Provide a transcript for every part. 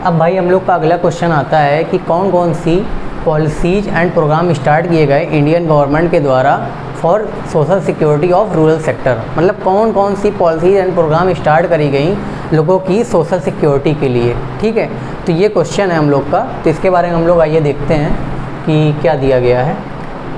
अब भाई हम लोग का अगला क्वेश्चन आता है कि कौन कौन सी पॉलिसीज एंड प्रोग्राम स्टार्ट किए गए इंडियन गवर्नमेंट के द्वारा for social security of rural sector. मतलब कौन कौन सी पॉलिसीज एंड प्रोग्राम स्टार्ट करी गई लोगों की सोशल सिक्योरिटी के लिए। ठीक है, तो ये क्वेश्चन है हम लोग का, तो इसके बारे में हम लोग आइए देखते हैं कि क्या दिया गया है।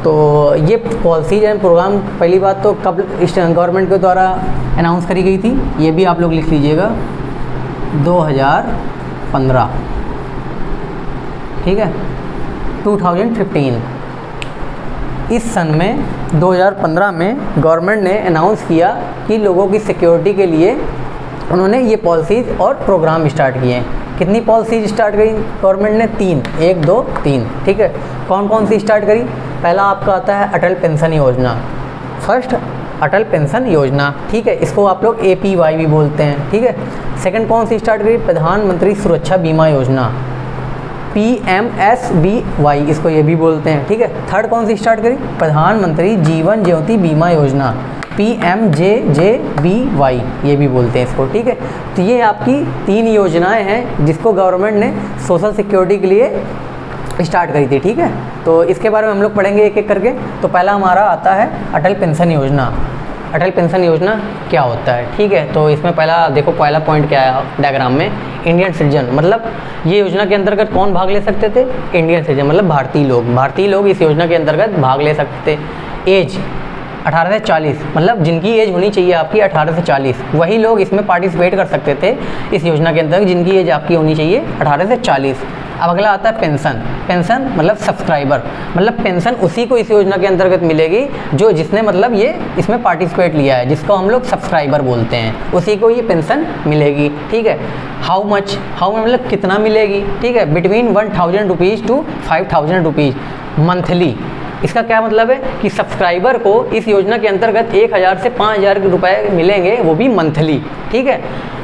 तो ये पॉलिसीज एंड प्रोग्राम पहली बात तो कब गवर्नमेंट के द्वारा अनाउंस करी गई थी, ये भी आप लोग लिख लीजिएगा, 2015। ठीक है, 2015 इस सन में 2015 में गवर्नमेंट ने अनाउंस किया कि लोगों की सिक्योरिटी के लिए उन्होंने ये पॉलिसीज़ और प्रोग्राम स्टार्ट किए हैं। कितनी पॉलिसीज स्टार्ट करी गवर्नमेंट ने? 3, 1, 2, 3। ठीक है, कौन कौन सी स्टार्ट करी? पहला आपका आता है अटल पेंशन योजना, फर्स्ट अटल पेंशन योजना। ठीक है, इसको आप लोग APY भी बोलते हैं। ठीक है, सेकंड कौन सी स्टार्ट करी? प्रधानमंत्री सुरक्षा बीमा योजना, PMSBY इसको ये भी बोलते हैं। ठीक है, थर्ड कौन सी स्टार्ट करी? प्रधानमंत्री जीवन ज्योति बीमा योजना, PMJJBY ये भी बोलते हैं इसको। ठीक है, तो ये आपकी 3 योजनाएं हैं जिसको गवर्नमेंट ने सोशल सिक्योरिटी के लिए स्टार्ट करी थी। ठीक है, तो इसके बारे में हम लोग पढ़ेंगे एक एक करके। तो पहला हमारा आता है अटल पेंशन योजना। अटल पेंशन योजना क्या होता है? ठीक है, तो इसमें पहला देखो, पहला पॉइंट क्या है डायग्राम में, इंडियन सिटीजन। मतलब ये योजना के अंतर्गत कौन भाग ले सकते थे? इंडियन सिटीजन, मतलब भारतीय लोग इस योजना के अंतर्गत भाग ले सकते थे। एज 18 से 40, मतलब जिनकी एज होनी चाहिए आपकी 18 से 40, वही लोग इसमें पार्टिसिपेट कर सकते थे इस योजना के अंतर्गत, जिनकी एज आपकी होनी चाहिए 18 से 40। अब अगला आता है पेंशन। पेंशन मतलब सब्सक्राइबर, मतलब पेंशन उसी को इस योजना के अंतर्गत मिलेगी जो जिसने मतलब ये इसमें पार्टिसिपेट लिया है, जिसको हम लोग सब्सक्राइबर बोलते हैं, उसी को ये पेंशन मिलेगी। ठीक है, हाउ मच मतलब कितना मिलेगी? ठीक है, between 1000 rupees to 5000 rupees monthly. इसका क्या मतलब है कि सब्सक्राइबर को इस योजना के अंतर्गत 1000 से 5000 रुपए मिलेंगे, वो भी मंथली। ठीक है,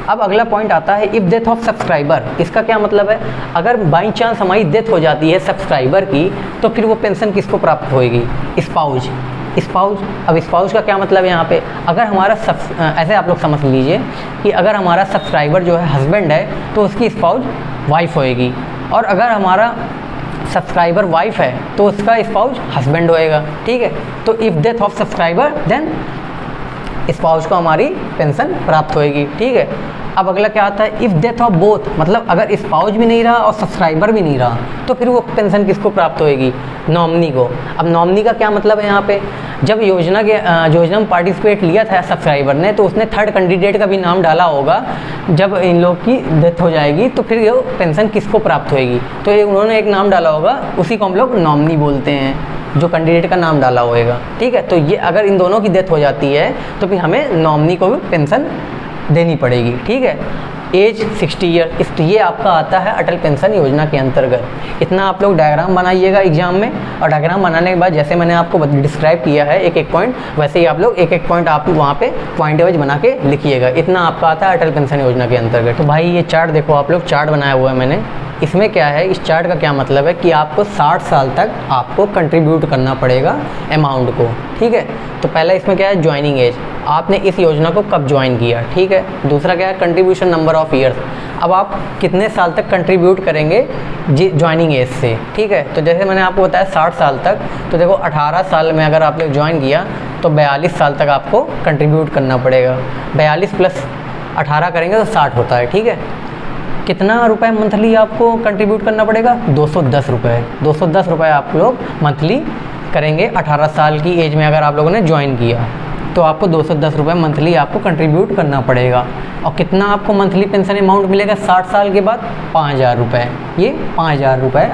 अब अगला पॉइंट आता है इफ़ डेथ ऑफ सब्सक्राइबर। इसका क्या मतलब है? अगर बाई चांस हमारी डेथ हो जाती है सब्सक्राइबर की, तो फिर वो पेंशन किसको प्राप्त होएगी? स्पाउज। अब स्पाउज का क्या मतलब है यहाँ पे? अगर हमारा ऐसे आप लोग समझ लीजिए कि अगर हमारा सब्सक्राइबर जो है हस्बैंड है तो उसकी स्पाउज वाइफ होएगी, और अगर हमारा सब्सक्राइबर वाइफ है तो उसका स्पाउज हस्बैंड होएगा। ठीक है, तो if death of subscriber then spouse को हमारी पेंशन प्राप्त होएगी। ठीक है, अब अगला क्या आता है? इफ़ डेथ ऑफ बोथ, मतलब अगर स्पाउज भी नहीं रहा और सब्सक्राइबर भी नहीं रहा तो फिर वो पेंशन किसको प्राप्त होएगी? नॉमिनी को। अब नॉमिनी का क्या मतलब है यहाँ पे? जब योजना में पार्टिसिपेट लिया था सब्सक्राइबर ने, तो उसने थर्ड कैंडिडेट का भी नाम डाला होगा। जब इन लोग की डेथ हो जाएगी तो फिर ये पेंशन किसको प्राप्त होएगी? तो ये उन्होंने एक नाम डाला होगा, उसी को हम लोग नॉमिनी बोलते हैं, जो कैंडिडेट का नाम डाला होएगा। ठीक है, तो ये अगर इन दोनों की डेथ हो जाती है तो फिर हमें नॉमिनी को भी पेंशन देनी पड़ेगी। ठीक है, एज 60 ईयर, तो ये आपका आता है अटल पेंशन योजना के अंतर्गत। इतना आप लोग डायग्राम बनाइएगा एग्जाम में, और डायग्राम बनाने के बाद जैसे मैंने आपको डिस्क्राइब किया है एक एक पॉइंट, वैसे ही आप लोग एक एक पॉइंट आप वहाँ पे पॉइंट वाइज बना के लिखिएगा। इतना आपका आता है अटल पेंशन योजना के अंतर्गत। तो भाई ये चार्ट देखो, आप लोग चार्ट बनाया हुआ है मैंने। इसमें क्या है, इस चार्ट का क्या मतलब है कि आपको 60 साल तक आपको कंट्रीब्यूट करना पड़ेगा अमाउंट को। ठीक है, तो पहला इसमें क्या है? ज्वाइनिंग एज, आपने इस योजना को कब ज्वाइन किया। ठीक है, दूसरा क्या है? कंट्रीब्यूशन नंबर ऑफ ईयर्स, अब आप कितने साल तक कंट्रीब्यूट करेंगे ज्वाइनिंग एज से। ठीक है, तो जैसे मैंने आपको बताया 60 साल तक, तो देखो 18 साल में अगर आप लोग ज्वाइन किया तो 42 साल तक आपको कंट्रीब्यूट करना पड़ेगा। 42 प्लस 18 करेंगे तो 60 होता है। ठीक है, कितना रुपए मंथली आपको कंट्रीब्यूट करना पड़ेगा? 210 रुपये। 210 रुपये आप लोग मंथली करेंगे। 18 साल की एज में अगर आप लोगों ने ज्वाइन किया तो आपको 210 रुपये मंथली आपको कंट्रीब्यूट करना पड़ेगा। और कितना आपको मंथली पेंशन अमाउंट मिलेगा 60 साल के बाद? 5000 रुपये। ये 5000 रुपये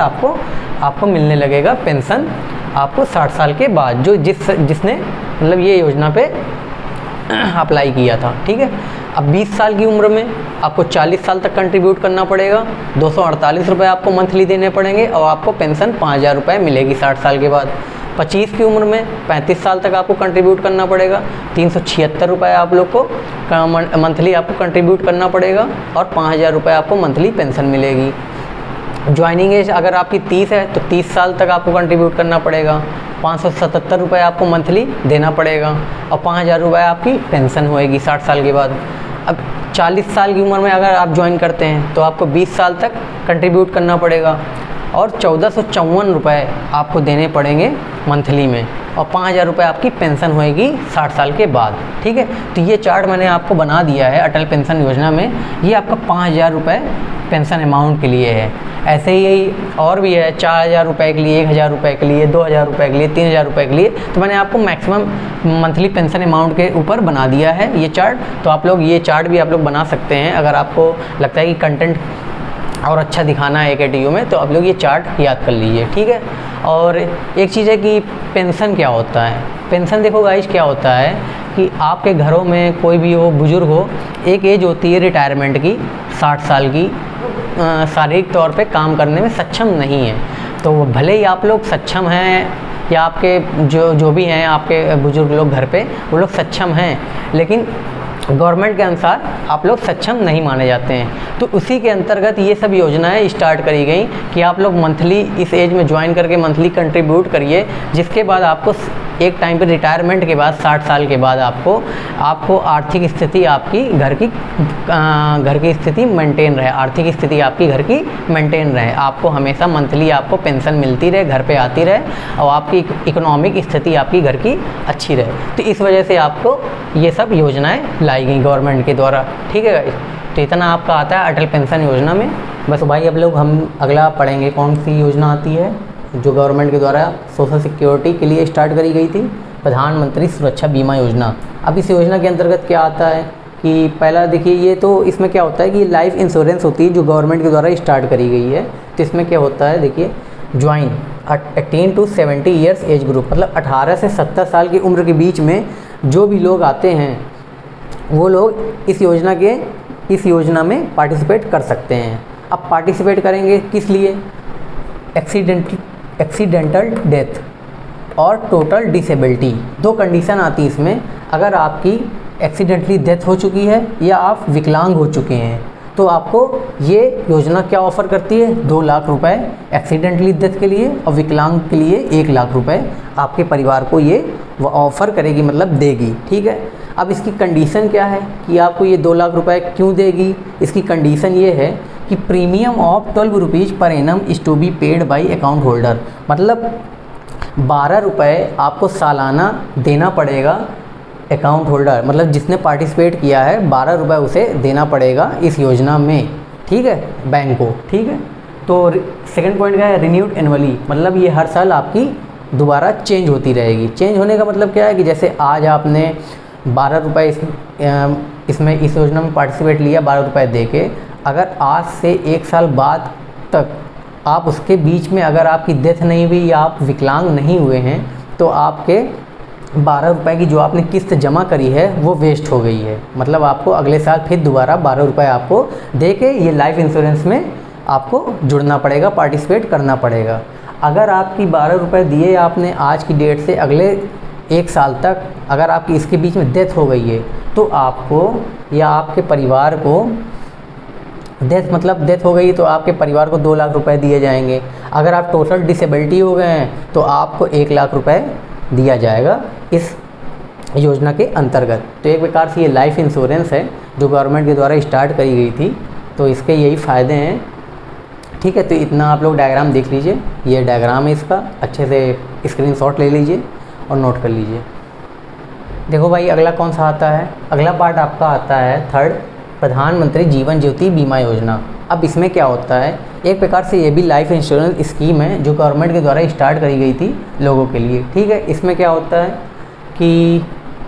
आपको मिलने लगेगा पेंशन आपको 60 साल के बाद, जो जिसने मतलब ये योजना पे अप्लाई किया था। ठीक है, अब 20 साल की उम्र में आपको 40 साल तक कंट्रीब्यूट करना पड़ेगा। 248 रुपये आपको मंथली देने पड़ेंगे और आपको पेंशन 5000 रुपये मिलेगी 60 साल के बाद। 25 की उम्र में 35 साल तक आपको कंट्रीब्यूट करना पड़ेगा। 376 रुपये आप लोग को मंथली आपको कंट्रीब्यूट करना पड़ेगा और 5000 रुपये आपको मंथली पेंशन मिलेगी। ज्वाइनिंग एज अगर आपकी 30 है तो 30 साल तक आपको कंट्रीब्यूट करना पड़ेगा। 577 रुपये आपको मंथली देना पड़ेगा और 5000 रुपये आपकी पेंशन होएगी 60 साल के बाद। अब 40 साल की उम्र में अगर आप ज्वाइन करते हैं तो आपको 20 साल तक कंट्रीब्यूट करना पड़ेगा और 1454 रुपये आपको देने पड़ेंगे मंथली में, और 5000 रुपये आपकी पेंशन होएगी 60 साल के बाद। ठीक है, तो ये चार्ट मैंने आपको बना दिया है अटल पेंशन योजना में। ये आपका 5000 रुपये पेंशन अमाउंट के लिए है। ऐसे ही और भी है 4000 रुपये के लिए, 1000 रुपये के लिए, 2000 रुपये के लिए, 3000 रुपये के लिए। तो मैंने आपको मैक्सिमम मंथली पेंशन अमाउंट के ऊपर बना दिया है ये चार्ट। तो आप लोग ये चार्ट भी आप लोग बना सकते हैं अगर आपको लगता है कि कंटेंट और अच्छा दिखाना है AKTU में, तो आप लोग ये चार्ट याद कर लीजिए। ठीक है, और एक चीज़ है कि पेंशन क्या होता है। पेंशन देखो गाइस क्या होता है कि आपके घरों में कोई भी हो, बुज़ुर्ग हो, एक एज होती है रिटायरमेंट की 60 साल की, शारीरिक तौर पे काम करने में सक्षम नहीं है। तो भले ही आप लोग सक्षम हैं या आपके जो भी हैं आपके बुज़ुर्ग लोग घर पे, वो लोग सक्षम हैं, लेकिन गवर्नमेंट के अनुसार आप लोग सक्षम नहीं माने जाते हैं। तो उसी के अंतर्गत ये सब योजनाएं स्टार्ट करी गई कि आप लोग मंथली इस एज में ज्वाइन करके मंथली कंट्रीब्यूट करिए, जिसके बाद आपको एक टाइम पे रिटायरमेंट के बाद 60 साल के बाद आपको आर्थिक स्थिति आपकी घर की स्थिति मेंटेन रहे, आर्थिक स्थिति आपकी घर की मेंटेन रहे, आपको हमेशा मंथली आपको पेंशन मिलती रहे, घर पे आती रहे, और आपकी इकोनॉमिक स्थिति आपकी घर की अच्छी रहे। तो इस वजह से आपको ये सब योजनाएं लाई गई गवर्नमेंट के द्वारा। ठीक है, तो इतना आपका आता है अटल पेंशन योजना में। बस भाई अब लोग हम अगला पढ़ेंगे कौन सी योजना आती है जो गवर्नमेंट के द्वारा सोशल सिक्योरिटी के लिए स्टार्ट करी गई थी, प्रधानमंत्री सुरक्षा बीमा योजना। अब इस योजना के अंतर्गत क्या आता है कि पहला देखिए, ये तो इसमें क्या होता है कि लाइफ इंश्योरेंस होती है जो गवर्नमेंट के द्वारा स्टार्ट करी गई है। तो इसमें क्या होता है देखिए, join 18 to 70 years age group, मतलब 18 से 70 साल की उम्र के बीच में जो भी लोग आते हैं वो लोग इस योजना में पार्टिसिपेट कर सकते हैं। अब पार्टिसिपेट करेंगे किस लिए? एक्सीडेंटल डेथ और टोटल डिसेबिलिटी, दो कंडीशन आती है इसमें। अगर आपकी एक्सीडेंटली डेथ हो चुकी है या आप विकलांग हो चुके हैं तो आपको ये योजना क्या ऑफ़र करती है? 2 लाख रुपए एक्सीडेंटली डेथ के लिए, और विकलांग के लिए 1 लाख रुपए आपके परिवार को ये वो ऑफ़र करेगी, मतलब देगी। ठीक है, अब इसकी कंडीशन क्या है कि आपको ये 2 लाख रुपए क्यों देगी? इसकी कंडीशन ये है कि premium of 12 rupees per annum is to be paid by account holder, मतलब 12 रुपये आपको सालाना देना पड़ेगा अकाउंट होल्डर, मतलब जिसने पार्टिसिपेट किया है 12 रुपये उसे देना पड़ेगा इस योजना में। ठीक है, बैंक को। ठीक है, तो सेकंड पॉइंट क्या है? रिन्यूड एनुअली, मतलब ये हर साल आपकी दोबारा चेंज होती रहेगी। चेंज होने का मतलब क्या है कि जैसे आज आपने 12 रुपये इसमें इस योजना में पार्टिसिपेट लिया 12 रुपये दे के, अगर आज से 1 साल बाद तक आप उसके बीच में अगर आपकी डेथ नहीं हुई या आप विकलांग नहीं हुए हैं तो आपके 12 रुपये की जो आपने किस्त जमा करी है वो वेस्ट हो गई है। मतलब आपको अगले साल फिर दोबारा 12 रुपये आपको दे के ये लाइफ इंश्योरेंस में आपको जुड़ना पड़ेगा, पार्टिसिपेट करना पड़ेगा। अगर आपकी 12 रुपये दिए आपने आज की डेट से अगले 1 साल तक, अगर आपकी इसके बीच में डेथ हो गई है तो आपको या आपके परिवार को डेथ हो गई तो आपके परिवार को 2 लाख रुपए दिए जाएंगे। अगर आप टोटल डिसेबिलिटी हो गए हैं तो आपको 1 लाख रुपए दिया जाएगा इस योजना के अंतर्गत। तो एक प्रकार से ये लाइफ इंश्योरेंस है जो गवर्नमेंट के द्वारा स्टार्ट करी गई थी, तो इसके यही फ़ायदे हैं। ठीक है, तो इतना आप लोग डायग्राम देख लीजिए, ये डायग्राम है इसका, अच्छे से स्क्रीनशॉट ले लीजिए और नोट कर लीजिए। देखो भाई अगला कौन सा आता है? अगला पार्ट आपका आता है थर्ड, प्रधानमंत्री जीवन ज्योति बीमा योजना। अब इसमें क्या होता है? एक प्रकार से ये भी लाइफ इंश्योरेंस स्कीम है जो गवर्नमेंट के द्वारा स्टार्ट करी गई थी लोगों के लिए। ठीक है, इसमें क्या होता है कि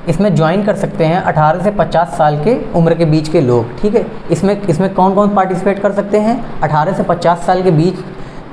इसमें ज्वाइन कर सकते हैं 18 से 50 साल के उम्र के बीच के लोग। ठीक है, इसमें कौन कौन पार्टिसिपेट कर सकते हैं? 18 से 50 साल के बीच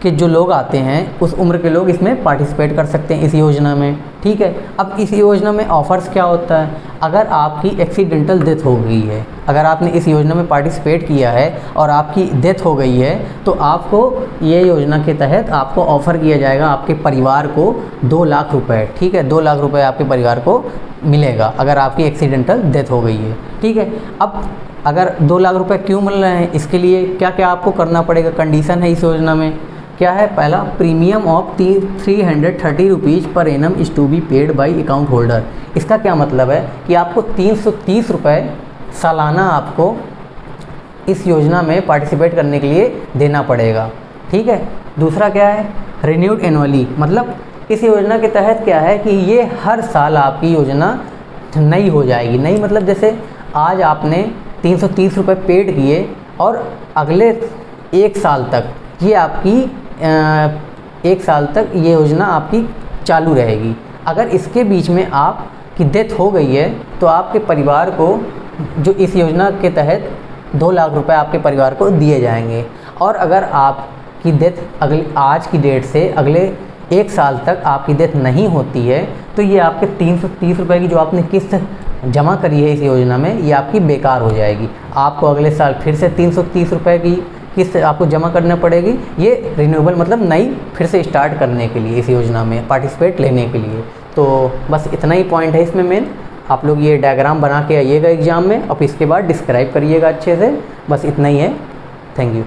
के जो लोग आते हैं उस उम्र के लोग इसमें पार्टिसिपेट कर सकते हैं इस योजना में। ठीक है, अब इस योजना में ऑफ़र्स क्या होता है? अगर आपकी एक्सीडेंटल डेथ हो गई है, अगर आपने इस योजना में पार्टिसिपेट किया है और आपकी डेथ हो गई है तो आपको ये योजना के तहत आपको ऑफ़र किया जाएगा आपके परिवार को 2 लाख रुपए। ठीक है, 2 लाख रुपए आपके परिवार को मिलेगा अगर आपकी एक्सीडेंटल डेथ हो गई है। ठीक है, अब अगर 2 लाख रुपए क्यों मिल रहे हैं, इसके लिए क्या क्या आपको करना पड़ेगा? कंडीशन है इस योजना में क्या है? पहला, premium of 330 rupees per annum is to be paid by account holder. इसका क्या मतलब है कि आपको 330 रुपये सालाना आपको इस योजना में पार्टिसिपेट करने के लिए देना पड़ेगा। ठीक है। दूसरा क्या है, रिन्यूड एनुअली, मतलब इस योजना के तहत क्या है कि ये हर साल आपकी योजना नई हो जाएगी। नई मतलब जैसे आज आपने 330 रुपये पेड किए और अगले 1 साल तक ये आपकी 1 साल तक ये योजना आपकी चालू रहेगी। अगर इसके बीच में आपकी डेथ हो गई है तो आपके परिवार को जो इस योजना के तहत 2 लाख रुपए आपके परिवार को दिए जाएंगे। और अगर आपकी डेथ अगले आज की डेट से अगले 1 साल तक आपकी डेथ नहीं होती है तो ये आपके 330 रुपये की जो आपने किस्त जमा करी है इस योजना में, ये आपकी बेकार हो जाएगी। आपको अगले साल फिर से 330 रुपये की किस्त आपको जमा करना पड़ेगी। ये रिन्यूएबल मतलब नई फिर से स्टार्ट करने के लिए, इस योजना में पार्टिसिपेट लेने के लिए। तो बस इतना ही पॉइंट है इसमें मेन। आप लोग ये डायग्राम बना के आइएगा एग्ज़ाम में, अब इसके बाद डिस्क्राइब करिएगा अच्छे से। बस इतना ही है। Thank you.